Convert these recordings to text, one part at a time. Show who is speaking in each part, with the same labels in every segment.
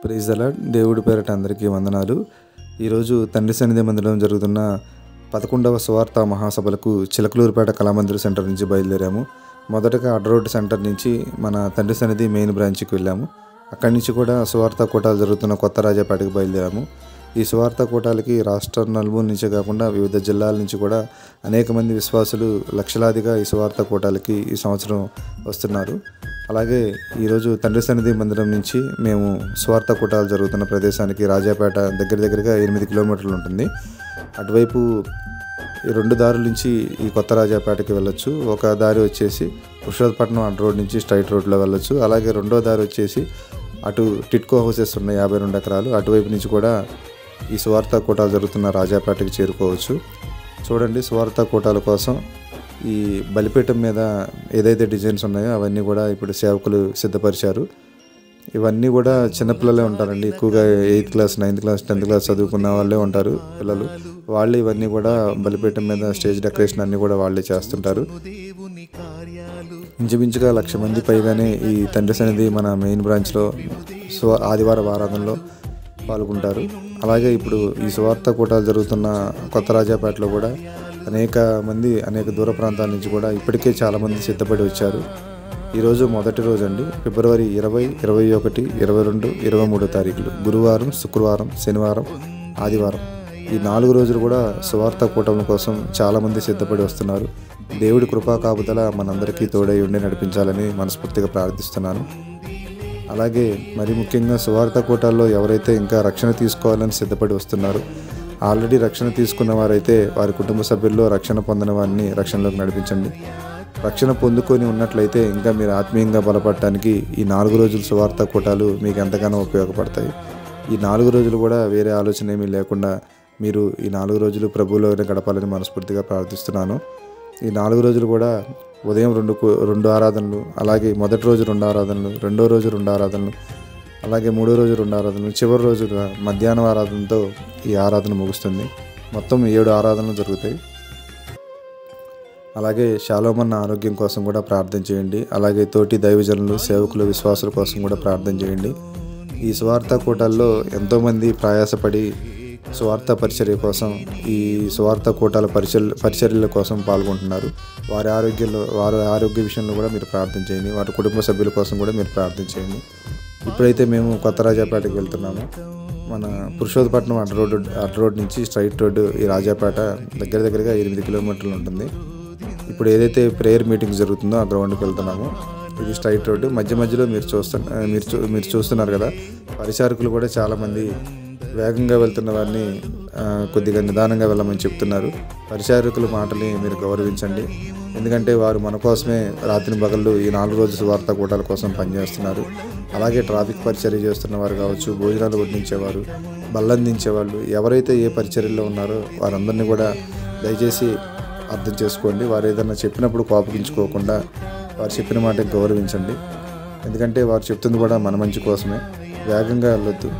Speaker 1: Praise the lord. దేవుడి పేరట అందరికీ వందనాలు. ఈరోజు తండ్రి సన్నిధి మందిరంలో జరుగుతున్న 11వ సువార్త మహాసభలకు చిలకలూరుపేట కళామందిర్ సెంటర్ నుంచి బయలుదేరాము. మొదటగా అడ్డ రోడ్ సెంటర్ నుంచి మన తండ్రి సన్నిధి మెయిన్ బ్రాంచ్కి వెళ్ళాము. అక్కడి నుంచి కూడా సువార్త కూటాలు జరుగుతున్న కొత్త రాజాపేటకు బయలుదేరాము. ఈ సువార్త కూటాలకి రాష్ట్ర నలుమూల నుంచే కాకుండా వివిధ జిల్లాల నుంచి కూడా అనేక మంది విశ్వాసులు లక్షలాదిగా ఈ సువార్త కూటాలకి ఈ సంవత్సరం వస్తున్నారు. అలాగే ఈరోజు తండ్రి సన్నిధి మందిరం నుంచి మేము సువార్త కూటాలు జరుగుతున్న ప్రదేశానికి రాజాపేట దగ్గరగా 8 కిలోమీటర్లు ఉంటుంది. అటువైపు ఈ 2 దారుల నుంచి ఈ కొత్త రాజాపేటకి వెళ్ళొచ్చు. ఒక దారి వచ్చేసి పురుషోత్పట్నం అడ్డ రోడ్ నుంచి స్ట్రైట్ రోడ్లో వెళ్ళొచ్చు. అలాగే రెండో దారి వచ్చేసి అటు టిట్కో హౌసెస్ ఉన్నాయి 52 ఎకరాలు, అటువైపు నుంచి కూడా ఈ సువార్త కూటాలు జరుగుతున్న రాజాపేటకి చేరుకోవచ్చు. చూడండి, సువార్త కూటాల కోసం ఈ బలిపీఠం మీద ఏదైతే డిజైన్స్ ఉన్నాయో అవన్నీ కూడా ఇప్పుడు సేవకులు సిద్ధపరిచారు. ఇవన్నీ కూడా చిన్నపిల్లలే ఉంటారండి. ఎక్కువగా 8th class 9th class 10th class చదువుకున్న వాళ్ళే ఉంటారు పిల్లలు. వాళ్ళు ఇవన్నీ కూడా బలిపీఠం మీద స్టేజ్ డెకరేషన్ అన్నీ కూడా వాళ్ళే చేస్తుంటారు. ఇంచుమించుగా 1,00,000 మంది పైగానే ఈ తండ్రి సన్నిధి మన మెయిన్ బ్రాంచ్లో ఆదివారం ఆరాధనలో పాల్గొంటారు. అలాగే ఇప్పుడు ఈ సువార్త కూటాలు జరుగుతున్న కొత్త రాజాపేటలో కూడా అనేక మంది అనేక దూర ప్రాంతాల నుంచి కూడా ఇప్పటికే చాలామంది సిద్ధపడి వచ్చారు. ఈరోజు మొదటి రోజు అండి, ఫిబ్రవరి 20, 21, 22, 23 తారీఖులు, గురువారం, శుక్రవారం, శనివారం, ఆదివారం ఈ 4 రోజులు కూడా సువార్త కూటముల కోసం చాలామంది సిద్ధపడి వస్తున్నారు. దేవుడి కృపా కాపుదల మనందరికీ తోడై ఉండి నడిపించాలని మనస్ఫూర్తిగా ప్రార్థిస్తున్నాను. అలాగే మరి ముఖ్యంగా సువార్త కూటాల్లో ఎవరైతే ఇంకా రక్షణ తీసుకోవాలని సిద్ధపడి వస్తున్నారో, ఆల్రెడీ రక్షణ తీసుకున్న వారైతే వారి కుటుంబ సభ్యుల్లో రక్షణ పొందిన వారిని రక్షణలోకి నడిపించండి. రక్షణ పొందుకొని ఉన్నట్లయితే ఇంకా మీరు ఆత్మీయంగా బలపడటానికి ఈ 4 రోజుల సువార్త కూటాలు మీకు ఎంతగానో ఉపయోగపడతాయి. ఈ 4 రోజులు కూడా వేరే ఆలోచన ఏమీ లేకుండా మీరు ఈ 4 రోజులు ప్రభువులోనే గడపాలని మనస్ఫూర్తిగా ప్రార్థిస్తున్నాను. ఈ 4 రోజులు కూడా ఉదయం 2 ఆరాధనలు, అలాగే మొదటి రోజు 2 ఆరాధనలు, రెండో రోజు 2 ఆరాధనలు, అలాగే మూడో రోజు 2 ఆరాధనలు, చివరి రోజు మధ్యాహ్నం ఆరాధనతో ఈ ఆరాధన ముగుస్తుంది. మొత్తం 7 ఆరాధనలు జరుగుతాయి. అలాగే షాలోమన్న ఆరోగ్యం కోసం కూడా ప్రార్థన చేయండి. అలాగే తోటి దైవజనులు, సేవకులు, విశ్వాసుల కోసం కూడా ప్రార్థన చేయండి. ఈ సువార్త కూటాల్లో ఎంతోమంది ప్రయాసపడి సువార్త పరిచర్య కోసం, ఈ సువార్త కూటాల పరిచర్యల కోసం పాల్గొంటున్నారు. వారి ఆరోగ్య విషయంలో కూడా మీరు ప్రార్థన చేయండి. వారి కుటుంబ సభ్యుల కోసం కూడా మీరు ప్రార్థన చేయండి. ఇప్పుడైతే మేము కొత్త రాజాపేటకి వెళ్తున్నాము. మన పురుషోత్పట్నం అడ్డ రోడ్ నుంచి స్ట్రైట్ రోడ్డు ఈ రాజాపేట దగ్గరగా 8 కిలోమీటర్లు ఉంటుంది. ఇప్పుడు ఏదైతే ప్రేయర్ మీటింగ్ జరుగుతుందో ఆ గ్రౌండ్కి వెళ్తున్నాము. ఇది స్ట్రైట్ రోడ్డు. మధ్యలో మీరు చూస్తున్నారు కదా, పరిచారకులు కూడా చాలామంది వేగంగా వెళ్తున్న వారిని కొద్దిగా నిదానంగా వెళ్ళమని చెప్తున్నారు. పరిచారకుల మాటని మీరు గౌరవించండి. ఎందుకంటే వారు మన కోసమే రాత్రి పగళ్ళు ఈ 4 రోజుల సువార్త కూటాల కోసం పనిచేస్తున్నారు. అలాగే ట్రాఫిక్ పరిచర్య చేస్తున్న వారు కావచ్చు, భోజనాలు వడ్డించేవారు, బల్లందించేవాళ్ళు, ఎవరైతే ఏ పరిచర్యలో ఉన్నారో వారందరినీ కూడా దయచేసి అర్థం చేసుకోండి. వారు ఏదైనా చెప్పినప్పుడు కోపగించుకోకుండా వారు చెప్పిన మాటకి గౌరవించండి. ఎందుకంటే వారు చెప్తుంది కూడా మన మంచి కోసమే. వేగంగా వెళ్ళొద్దు.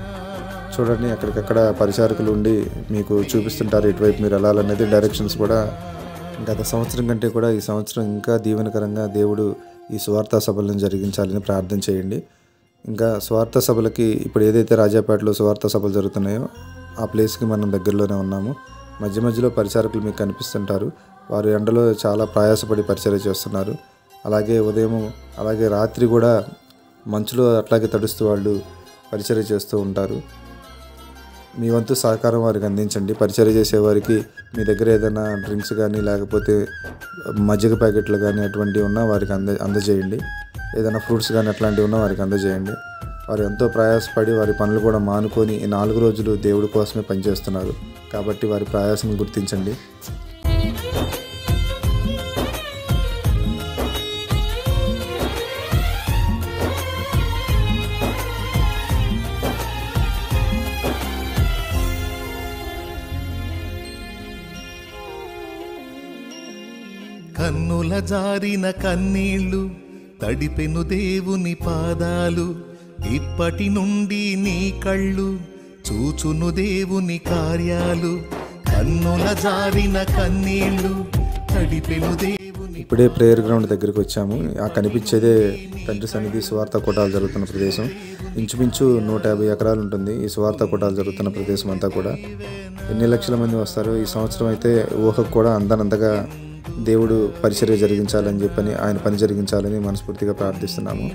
Speaker 1: చూడండి, అక్కడికక్కడ పరిచారకులు ఉండి మీకు చూపిస్తుంటారు ఇటువైపు మీరు వెళ్ళాలనేది. డైరెక్షన్స్ కూడా గత సంవత్సరం కంటే కూడా ఈ సంవత్సరం ఇంకా దీవెనకరంగా దేవుడు ఈ సువార్త సభలను జరిగించాలని ప్రార్థన చేయండి. ఇంకా సువార్త సభలకి ఇప్పుడు ఏదైతే రాజాపేటలో సువార్త సభలు జరుగుతున్నాయో ఆ ప్లేస్కి మనం దగ్గరలోనే ఉన్నాము. మధ్యలో పరిచారకులు మీకు కనిపిస్తుంటారు. వారు ఎండలో చాలా ప్రయాసపడి పరిచర్య చేస్తున్నారు. అలాగే ఉదయం అలాగే రాత్రి కూడా మంచులో అట్లాగే తడుస్తూ వాళ్ళు పరిచర్య చేస్తూ ఉంటారు. మీ వంతు సహకారం వారికి అందించండి. పరిచర్య చేసేవారికి మీ దగ్గర ఏదైనా డ్రింక్స్ కానీ లేకపోతే మజ్జిగ ప్యాకెట్లు కానీ అటువంటివి ఉన్నా వారికి అందజేయండి. ఏదైనా ఫ్రూట్స్ కానీ అట్లాంటివి ఉన్నా వారికి అందజేయండి. వారు ఎంతో ప్రయాసపడి వారి పనులు కూడా మానుకొని ఈ 4 రోజులు దేవుడి కోసమే పనిచేస్తున్నారు. కాబట్టి వారి ప్రయాసం గుర్తించండి.
Speaker 2: కన్నుల జారిన కన్నీళ్ళు తడిపెను దేవుని పాదాలు, ఇప్పటి నుండి నీ కళ్ళు చూచును దేవుని కార్యాలు. కన్నుల జారిన కన్నీళ్ళు తడిపెను దేవుని
Speaker 1: ఇప్పుడే ప్రేయర్ గ్రౌండ్ దగ్గరికి వచ్చాము. ఆ కనిపించేదే తండ్రి సన్నిధి సువార్త కూటాలు జరుగుతున్న ప్రదేశం. ఇంచుమించు 150 ఎకరాలు ఉంటుంది ఈ సువార్త కూటాలు జరుగుతున్న ప్రదేశం అంతా కూడా. ఎన్ని లక్షల మంది వస్తారు. ఈ సంవత్సరం అయితే ఊహకు కూడా అందనంతగా దేవుడు పరిచర్య జరిగించాలని చెప్పని, ఆయన పని జరిగించాలని మనస్ఫూర్తిగా ప్రార్థిస్తున్నాము.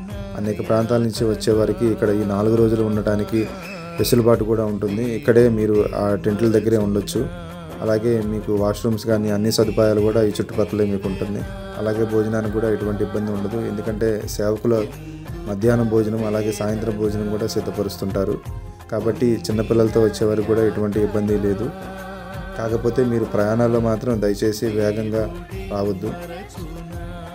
Speaker 1: అనేక ప్రాంతాల నుంచి వచ్చేవారికి ఇక్కడ ఈ 4 రోజులు ఉండటానికి వెసులుబాటు కూడా ఉంటుంది. ఇక్కడే మీరు ఆ టెంట్ల దగ్గరే ఉండొచ్చు. అలాగే మీకు వాష్రూమ్స్ కానీ అన్ని సదుపాయాలు కూడా ఈ చుట్టుపక్కలే మీకు ఉంటుంది. అలాగే భోజనానికి కూడా ఎటువంటి ఇబ్బంది ఉండదు. ఎందుకంటే సేవకుల మధ్యాహ్నం భోజనం అలాగే సాయంత్రం భోజనం కూడా సిద్ధపరుస్తుంటారు. కాబట్టి చిన్నపిల్లలతో వచ్చేవారికి కూడా ఎటువంటి ఇబ్బంది లేదు. కాకపోతే మీరు ప్రయాణాల్లో మాత్రం దయచేసి వేగంగా రావద్దు.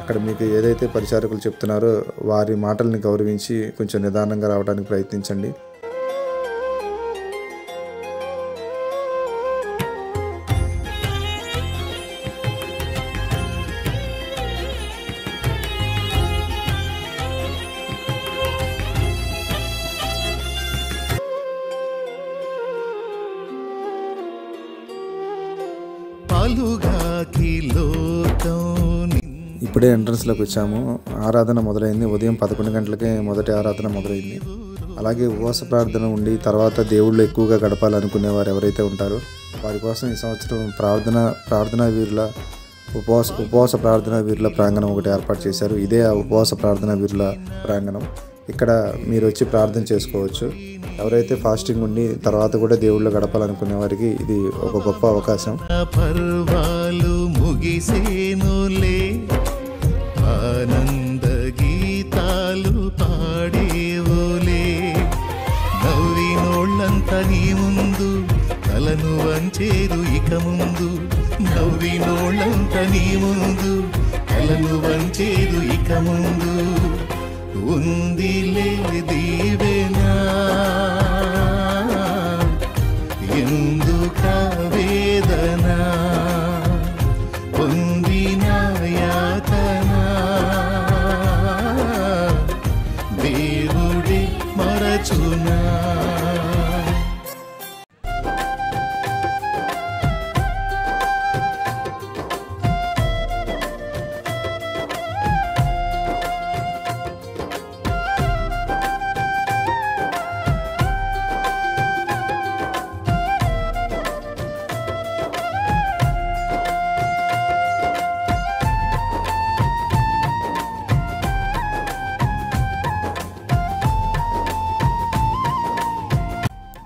Speaker 1: అక్కడ మీకు ఏదైతే పరిచారకులు చెప్తున్నారో వారి మాటల్ని గౌరవించి కొంచెం నిదానంగా రావడానికి ప్రయత్నించండి. ఇప్పుడే ఎంట్రన్స్లోకి వచ్చాము. ఆరాధన మొదలైంది. ఉదయం 11 గంటలకే మొదటి ఆరాధన మొదలైంది. అలాగే ఉపవాస ప్రార్థన ఉండి తర్వాత దేవుళ్ళు ఎక్కువగా గడపాలనుకునే వారు ఎవరైతే ఉంటారో వారి కోసం ఈ సంవత్సరం ప్రార్థనా వీరుల ఉపవాస ప్రార్థనా వీరుల ప్రాంగణం ఒకటి ఏర్పాటు చేశారు. ఇదే ఆ ఉపవాస ప్రార్థనా వీరుల ప్రాంగణం. ఇక్కడ మీరు వచ్చి ప్రార్థన చేసుకోవచ్చు. ఎవరైతే ఫాస్టింగ్ ఉండి తర్వాత కూడా దేవుళ్ళు గడపాలనుకునే వారికి ఇది ఒక గొప్ప అవకాశం.
Speaker 2: పర్వాలు ముగిసేనులే, ఆనంద గీతాలు పాడేవులే, నవ్వినోళ్ళంతా నీ ముందు తలను వంచేరు ఇక ముందు, నవ్వినోళ్ళంతా నీ ముందు తలను వంచేరు ఇక ముందు, ఉందిలే దీవెనా ఎందుక వేదన, పొందిన యాతన దేవుడే మరచునా.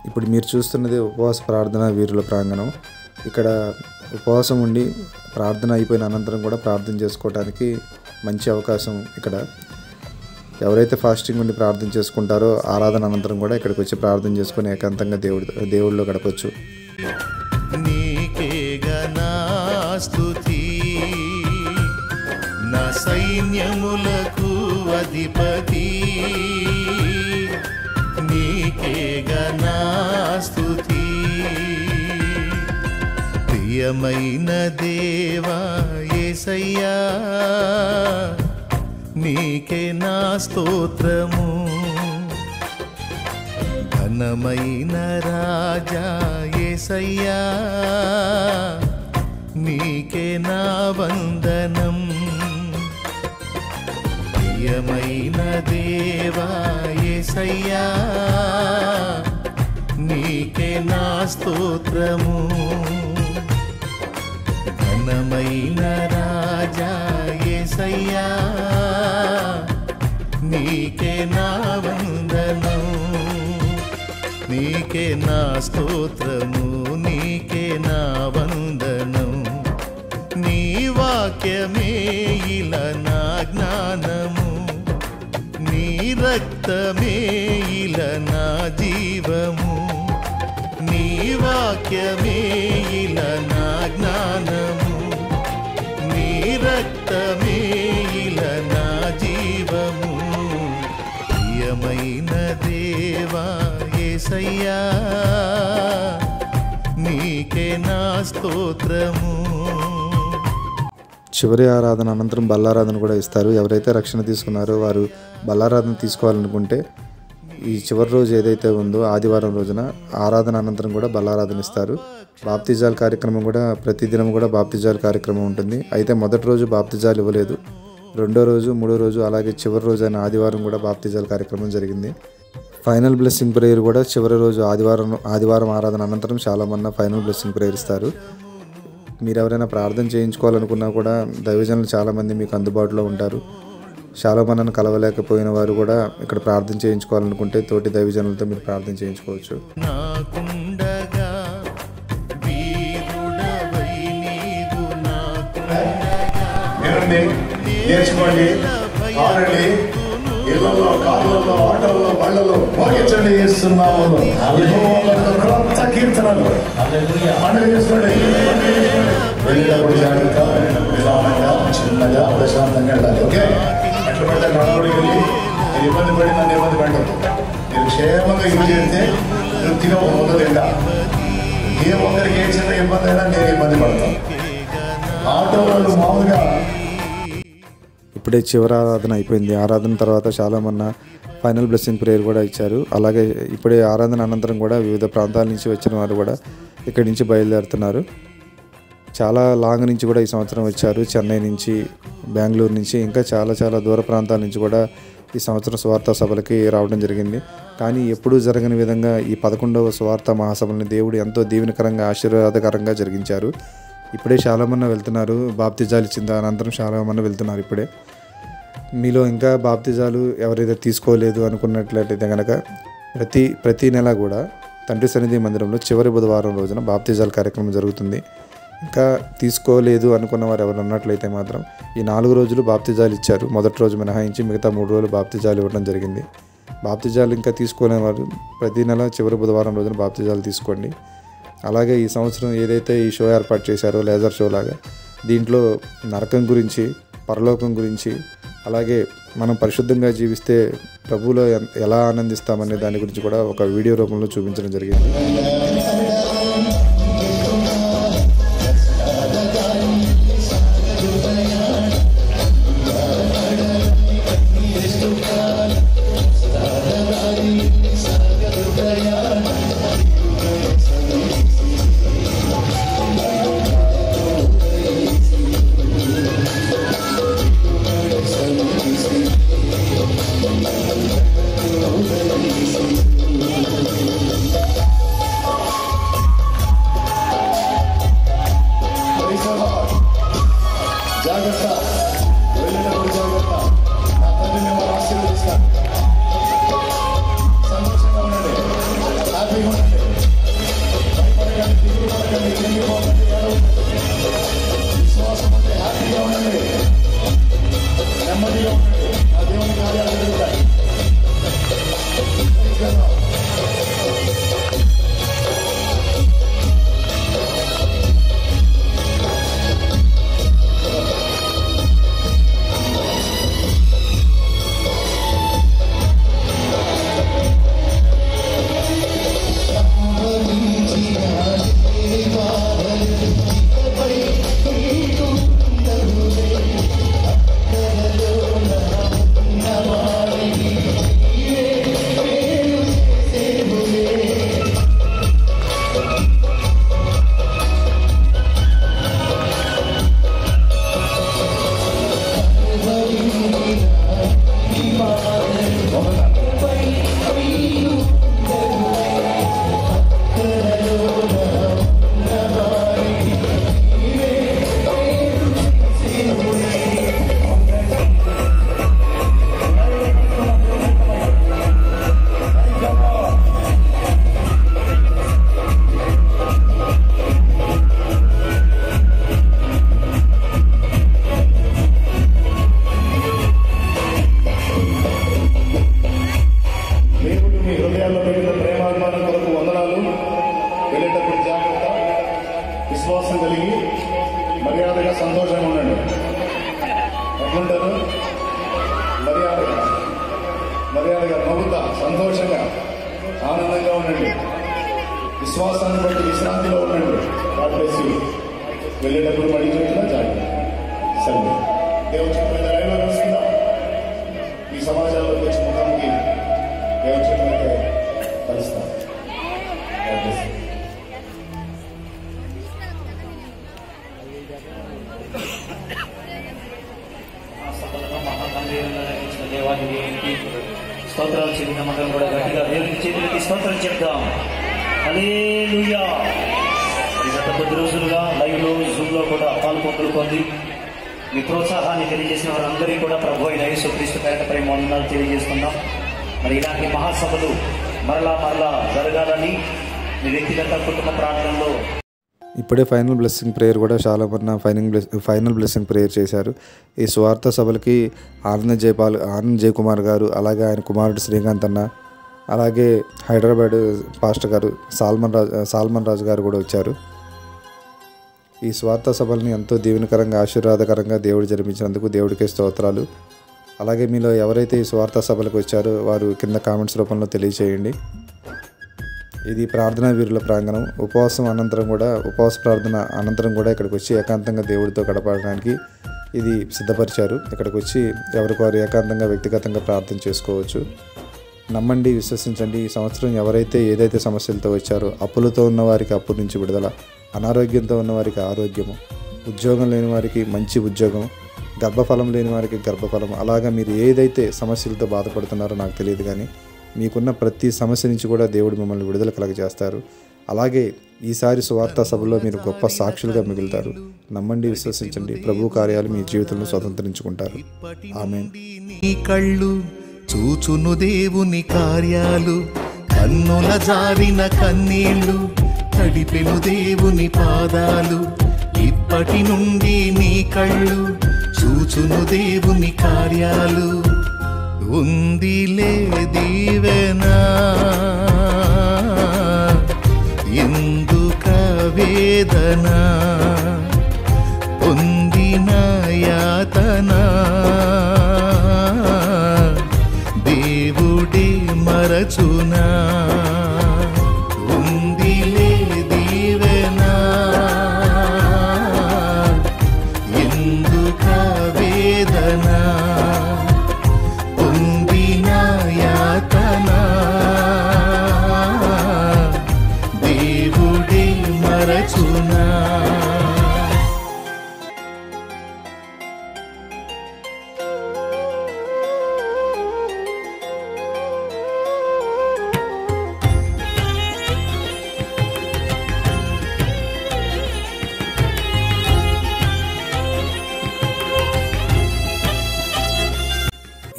Speaker 1: ఇప్పుడు మీరు చూస్తున్నది ఉపవాస ప్రార్థన వీరుల ప్రాంగణం. ఇక్కడ ఉపవాసం ఉండి ప్రార్థన అయిపోయిన అనంతరం కూడా ప్రార్థన చేసుకోవడానికి మంచి అవకాశం. ఇక్కడ ఎవరైతే ఫాస్టింగ్ ఉండి ప్రార్థన చేసుకుంటారో ఆరాధన అనంతరం కూడా ఇక్కడికి వచ్చి ప్రార్థన చేసుకొని ఏకాంతంగా దేవుడిలో గడపచ్చు.
Speaker 2: నీకేగా నా స్తుతి, నా సైన్యములకు అధిపతి, నీకేగా నా స్తుతి, ప్రియమైన దేవా యేసయ్యా నీకే నా స్తోత్రము, ఘనమైన రాజా యేసయ్యా నీకే నా వందనం, ప్రియమైన దేవా యేసయ్యా నీకే నా స్తోత్రము, ఘనమైన రాజా యేసయ్యా నీకే నా వందనం, నీకే నా స్తోత్రము, నీకే నా వందనం, నీ వాక్యమే ఇలా నా జ్ఞానము, నీ రక్తమే ఇలా నా జీవము, నీ వాక్యమే ఇలా నా జ్ఞానము, నీ రక్తమే ఇలా నా జీవము, ప్రియమైన దేవా యేసయ్యా నీకే నా స్తోత్రము.
Speaker 1: చివరి ఆరాధన అనంతరం బల్లారాధన కూడా ఇస్తారు. ఎవరైతే రక్షణ తీసుకున్నారో వారు బల్లారాధన తీసుకోవాలనుకుంటే ఈ చివరి రోజు ఏదైతే ఉందో ఆదివారం రోజున ఆరాధన అనంతరం కూడా బల్లారాధన ఇస్తారు. బాప్తిజాల కార్యక్రమం కూడా ప్రతిదినం కూడా బాప్తిజాల కార్యక్రమం ఉంటుంది. అయితే మొదటి రోజు బాప్తిజాలు ఇవ్వలేదు. రెండో రోజు, మూడో రోజు, అలాగే చివరి రోజు అయిన ఆదివారం కూడా బాప్తిజాల కార్యక్రమం జరిగింది. ఫైనల్ బ్లెస్సింగ్ ప్రేయర్ కూడా చివరి రోజు ఆదివారం ఆరాధన అనంతరం చాలామంది ఫైనల్ బ్లెస్సింగ్ ప్రేయర్ ఇస్తారు. మీరు ఎవరైనా ప్రార్థన చేయించుకోవాలనుకున్నా కూడా దైవజనులు చాలామంది మీకు అందుబాటులో ఉంటారు. చాలామందిని కలవలేకపోయిన వారు కూడా ఇక్కడ ప్రార్థన చేయించుకోవాలనుకుంటే తోటి దైవజనులతో మీరు ప్రార్థన చేయించుకోవచ్చు.
Speaker 2: నాకుండగా వీరుడవై నీవు నాకుండగా
Speaker 3: నేర్చుకోండి, ఆడండి, ఇళ్లలో, కాళ్ళలో, ఆటల్లో, బళ్ళలో మోగించండి. చేస్తున్నాము క్రొత్త కీర్తనలు పండుగ చేసుకోండి. వెళ్ళేటప్పుడు జాగ్రత్త, నిదానంగా, చిన్నగా, ప్రశాంతంగా వెళ్ళాలి. ఓకే, ఎట్లా పడితే నడవడి వెళ్ళి మీరు ఇబ్బంది పడి నన్ను ఇబ్బంది పెట్టద్దు. మీరు క్షేమంగా ఇల్లు చేస్తే తృప్తిగా ఉండదండి. ఏ ఒక్కరికి ఏ చిన్న ఇబ్బంది అయినా నేను ఇబ్బంది పడతాను. ఆటో వాళ్ళు మామూలుగా
Speaker 1: ఇప్పుడే చివరి ఆరాధన అయిపోయింది. ఆరాధన తర్వాత చాలామంది ఫైనల్ బ్లెస్సింగ్ ప్రేయర్ కూడా ఇచ్చారు. అలాగే ఇప్పుడే ఆరాధన అనంతరం కూడా వివిధ ప్రాంతాల నుంచి వచ్చిన వారు కూడా ఇక్కడి నుంచి బయలుదేరుతున్నారు. చాలా లాంగ్ నుంచి కూడా ఈ సంవత్సరం వచ్చారు. చెన్నై నుంచి, బెంగళూరు నుంచి, ఇంకా చాలా దూర ప్రాంతాల నుంచి కూడా ఈ సంవత్సరం సువార్త సభలకి రావడం జరిగింది. కానీ ఎప్పుడూ జరగని విధంగా ఈ 11వ సువార్త మహాసభల్ని దేవుడు ఎంతో దీవెనకరంగా, ఆశీర్వాదకరంగా జరిగించారు. ఇప్పుడే చాలామంది వెళ్తున్నారు. బాప్తిజాలు ఇచ్చిన అనంతరం చాలామంది వెళ్తున్నారు. ఇప్పుడే మీలో ఇంకా బాప్తిజాలు ఎవరైతే తీసుకోలేదు అనుకున్నట్లయితే కనుక ప్రతి నెల కూడా తండ్రి సన్నిధి మందిరంలో చివరి బుధవారం రోజున బాప్తిజాల కార్యక్రమం జరుగుతుంది. ఇంకా తీసుకోలేదు అనుకున్న వారు ఎవరు ఉన్నట్లయితే మాత్రం ఈ 4 రోజులు బాప్తిజాలు ఇచ్చారు. మొదటి రోజు మినహాయించి మిగతా 3 రోజులు బాప్తిజాలు ఇవ్వడం జరిగింది. బాప్తిజాలు ఇంకా తీసుకోలేని వారు ప్రతి నెల చివరి బుధవారం రోజున బాప్తిజాలు తీసుకోండి. అలాగే ఈ సంవత్సరం ఏదైతే ఈ షో ఏర్పాటు చేశారో లేజర్ షో లాగా, దీంట్లో నరకం గురించి, పరలోకం గురించి, అలాగే మనం పరిశుద్ధంగా జీవిస్తే ప్రభువులో ఎలా ఆనందిస్తామనే దాని గురించి కూడా ఒక వీడియో రూపంలో చూపించడం జరిగింది.
Speaker 3: జాగ్రత్త, వెళ్ళేటప్పుడు జాగ్రత్త. నా తండ్రి మిమ్మల్ని ఆశీర్వదిస్తాను. సంతోషంగా ఉండండి, హ్యాపీగా ఉండండి. భయపడకండి, దిగులు పడకండి, తిరిగిపోకండి, విశ్వాసం ఉంటే హ్యాపీగా ఉండండి, నెమ్మదిగా ఉండండి. నా దేవుని కార్యాలు జరుగుతాయి. విశ్వాసం కలిగి మర్యాదగా సంతోషంగా ఉండండి. ఎట్లుంటారు? మర్యాదగా నవ్వుతా, సంతోషంగా, ఆనందంగా ఉండండి. విశ్వాసాన్ని బట్టి విశ్రాంతిలో ఉండండి. God bless you. వెళ్ళేటప్పుడు మళ్ళీ చూసినా జాగ్రత్త. సరే, దేవుని చెప్పిన లైవ్లో కలుసుకుందాం. ఈ సమాజంలోకి వచ్చి ముఖానికి దేవుని చెప్పినట్టే కలుస్తాం. God bless you.
Speaker 4: చెప్దాం. హల్లెలూయా. గత కొద్ది రోజులుగా లైవ్లో జూమ్లో కూడా పాల్పొంది మీ ప్రోత్సాహాన్ని తెలియజేసిన వారందరికీ కూడా ప్రభు అయిన యేసుక్రీస్తు పేరిట ప్రేమ వందనాలు తెలియజేస్తున్నాం. మరి ఇలాంటి మహాసభలు మరలా జరగాలని మీ వ్యక్తిగత కుటుంబ ప్రార్థనలో
Speaker 1: ఇప్పుడే ఫైనల్ బ్లెస్సింగ్ ప్రేయర్ కూడా చాలా మంది ఫైనల్ బ్లెస్సింగ్ ప్రేయర్ చేశారు. ఈ స్వార్థ సభలకి ఆనంద్ జయకుమార్ గారు, అలాగే ఆయన కుమారుడు శ్రీకాంత్ అన్న, అలాగే హైదరాబాద్ పాస్టర్ గారు సాల్మన్ రాజు గారు కూడా వచ్చారు. ఈ స్వార్థ సభల్ని ఎంతో దీవెనకరంగా ఆశీర్వాదకరంగా దేవుడు జరిపించినందుకు దేవుడికే స్తోత్రాలు. అలాగే మీలో ఎవరైతే ఈ స్వార్థ సభలకు వచ్చారో వారు కింద కామెంట్స్ రూపంలో తెలియచేయండి. ఇది ప్రార్థనా వీరుల ప్రాంగణం. ఉపవాస ప్రార్థన అనంతరం కూడా ఇక్కడికి వచ్చి ఏకాంతంగా దేవుడితో గడపడానికి ఇది సిద్ధపరిచారు. ఇక్కడికి వచ్చి ఎవరికి వారు ఏకాంతంగా వ్యక్తిగతంగా ప్రార్థన చేసుకోవచ్చు. నమ్మండి, విశ్వసించండి. ఈ సంవత్సరం ఎవరైతే ఏదైతే సమస్యలతో వచ్చారో, అప్పులతో ఉన్న వారికి అప్పు నుంచి విడుదల, అనారోగ్యంతో ఉన్న వారికి ఆరోగ్యము, ఉద్యోగం లేని వారికి మంచి ఉద్యోగం, గర్భఫలం లేని వారికి గర్భఫలం, అలాగా మీరు ఏదైతే సమస్యలతో బాధపడుతున్నారో నాకు తెలియదు, కానీ మీకున్న ప్రతి సమస్య నుంచి కూడా దేవుడు మిమ్మల్ని విడుదల కలగజేస్తారు. అలాగే ఈసారి సువార్త సభలో మీరు గొప్ప సాక్షులుగా మిగులుతారు. నమ్మండి, విశ్వసించండి. ప్రభు కార్యాలు మీ జీవితంలో స్వతంత్రించుకుంటారు. ఆమేన్.
Speaker 2: నీ కళ్ళు చూచును దేవుని కార్యాలు, కన్నుల జారిన కన్నీళ్లు తడిపెను దేవుని పాదాలు. ఇప్పటి నుండి నీ కళ్ళు చూచును దేవుని కార్యాలు. ఉందిలే దీవెనా ఎందుక వేదన, పొందిన యాతన దేవుడే మరచునా. ఉందిలే దీవెనా ఎందుక వేదన, పొందిన యాతన దేవుడే మరచునా.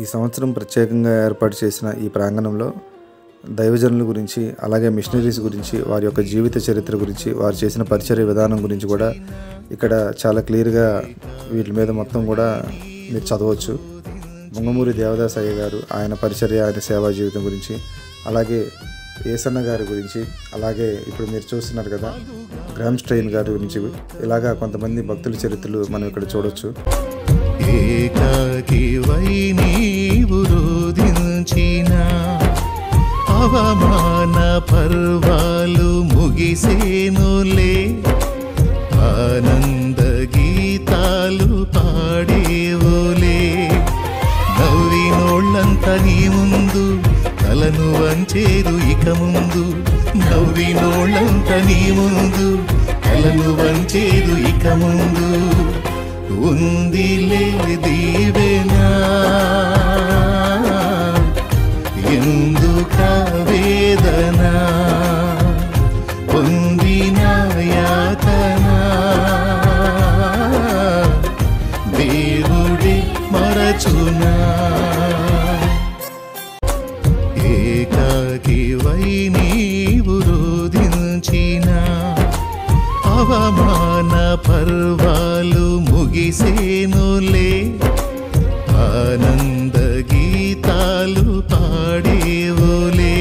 Speaker 1: ఈ సంవత్సరం ప్రత్యేకంగా ఏర్పాటు చేసిన ఈ ప్రాంగణంలో దైవజనుల గురించి, అలాగే మిషనరీస్ గురించి, వారి యొక్క జీవిత చరిత్ర గురించి, వారు చేసిన పరిచర్య విధానం గురించి కూడా ఇక్కడ చాలా క్లియర్గా వీటి మీద మొత్తం కూడా మీరు చదవచ్చు. ముంగమూరి దేవదాస్ అయ్య గారు, ఆయన పరిచర్య, ఆయన సేవా జీవితం గురించి, అలాగే ఏసన్న గారి గురించి, అలాగే ఇప్పుడు మీరు చూస్తున్నారు కదా గ్రామ్ స్ట్రెయిన్ గారి గురించి, ఇలాగా కొంతమంది భక్తుల చరిత్రలు మనం ఇక్కడ చూడవచ్చు.
Speaker 2: ఏకాకివై నీవు రోధించిన అవమాన పర్వాలు ముగిసేనులే, ఆనంద గీతాలు పాడేవులే. నవ్వినోళ్ళంత నీ ముందు తలను వంచేరు ఇక ముందు, నవ్వినోళ్ళంత నీ ముందు తలను వంచేరు ఇక ముందు. ఉందిలే దీవెనా ఎందుక వేదన, పొందిన యాతన దేవుడే మరచునా. ఏకాకివై నీవు రోధించిన అవమాన పర్వాలు ముగిసేనులే, ఆనంద గీతాలు పాడేవులే.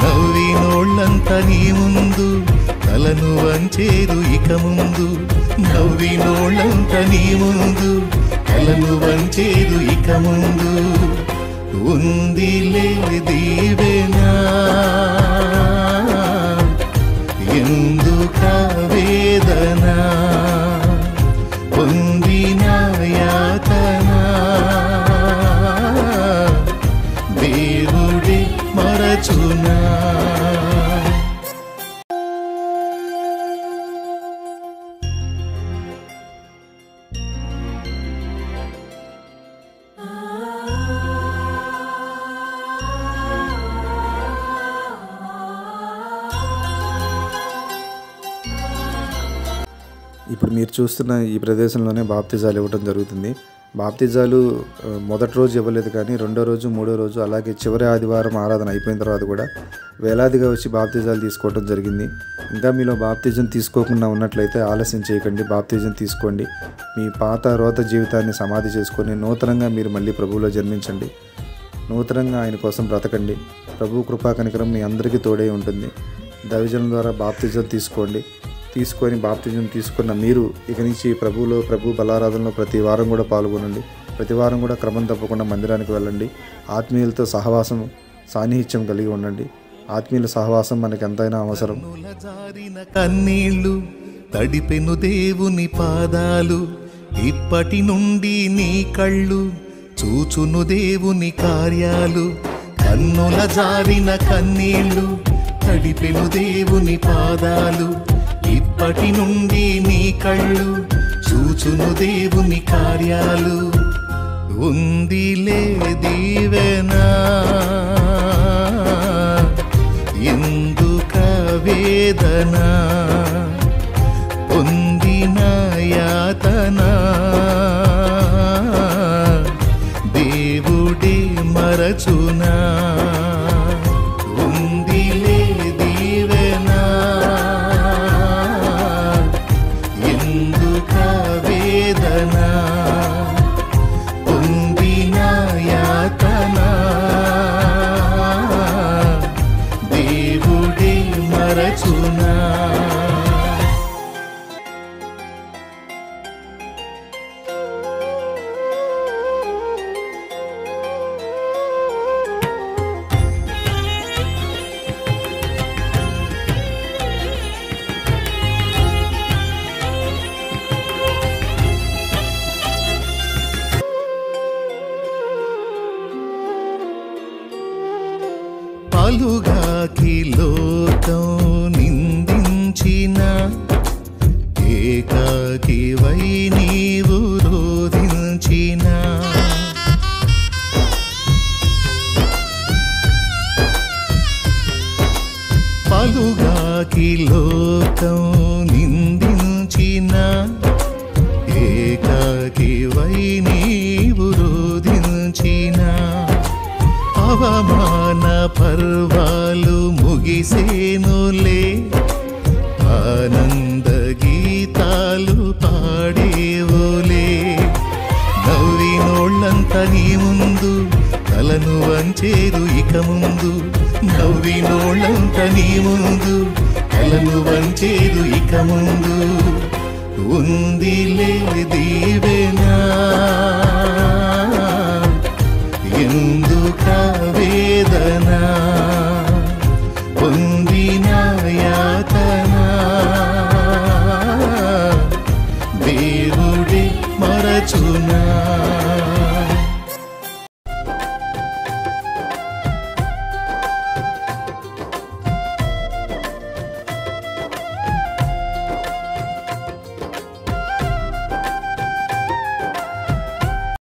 Speaker 2: నవ్వినోళ్ళంత నీ ముందు తలను వంచేరు ఇక ముందు, నవ్వినోళ్ళంత నీ ముందు తలను వంచేరు ఇక ముందు. ఉందిలే దీవెనా ఎందుక వేదన, పొందిన యాతన దేవుడే మరచునా.
Speaker 1: ఇప్పుడు మీరు చూస్తున్న ఈ ప్రదేశంలోనే బాప్తిజాలు ఇవ్వడం జరుగుతుంది. బాప్తిజాలు మొదటి రోజు ఇవ్వలేదు, కానీ రెండో రోజు, మూడో రోజు, అలాగే చివరి ఆదివారం ఆరాధన అయిపోయిన తర్వాత కూడా వేలాదిగా వచ్చి బాప్తిజాలు తీసుకోవడం జరిగింది. ఇంకా మీలో బాప్తిజం తీసుకోకుండా ఉన్నట్లయితే ఆలస్యం చేయకండి, బాప్తిజం తీసుకోండి. మీ పాత రోత జీవితాన్ని సమాధి చేసుకొని నూతనంగా మీరు మళ్ళీ ప్రభువులో జన్మించండి. నూతనంగా ఆయన కోసం బ్రతకండి. ప్రభు కృపా కనికరం మీ అందరికీ తోడై ఉంటుంది. దైవజనం ద్వారా బాప్తిజం తీసుకొని బాప్తిజం తీసుకున్న మీరు ఇక నుంచి ప్రభు బలారాధనలో ప్రతి వారం కూడా పాల్గొనండి. ప్రతి వారం కూడా క్రమం తప్పకుండా మందిరానికి వెళ్ళండి. ఆత్మీయులతో సాన్నిహిత్యం కలిగి ఉండండి. ఆత్మీయుల సహవాసం మనకి ఎంతైనా అవసరం.
Speaker 2: కన్నీళ్ళు తడిపెను దేవుని పాదాలు, ఇప్పటి నుండి నీ కళ్ళు చూచును దేవుని కార్యాలు. కన్నుల జారిన కన్నీళ్ళు తడిపెను దేవుని పాదాలు, ఇప్పటి నుండి నీ కళ్ళు చూచును దేవుని కార్యాలు. ఉందిలే దీవెనా ఎందుక వేదన, పొందిన యాతన దేవుడే మరచునా. ఉందిలే దీవెనా ఎందుక వేదన, పొందిన యాతన దేవుడే మరచునా. పలుగాకి లోకం నిందించిన, ఏకాకి వై నీవు రోధించిన, పలుగాకి లోకం నిందించిన, ఏకాకి వై నీవు రోధించిన, అవమాన పర్వాలు ముగిసేనులే, ఆనంద గీతాలు పాడేవులే. నవ్వినోళ్ళంత నీ ముందు తలను వంచేరు ఇక ముందు, నవ్వినోళ్ళంత నీ ముందు తలను వంచేరు ఇక ముందు. ఉందిలే దీవెనా ఎందుక వేదన, పొందిన యాతన దేవుడే మరచునా.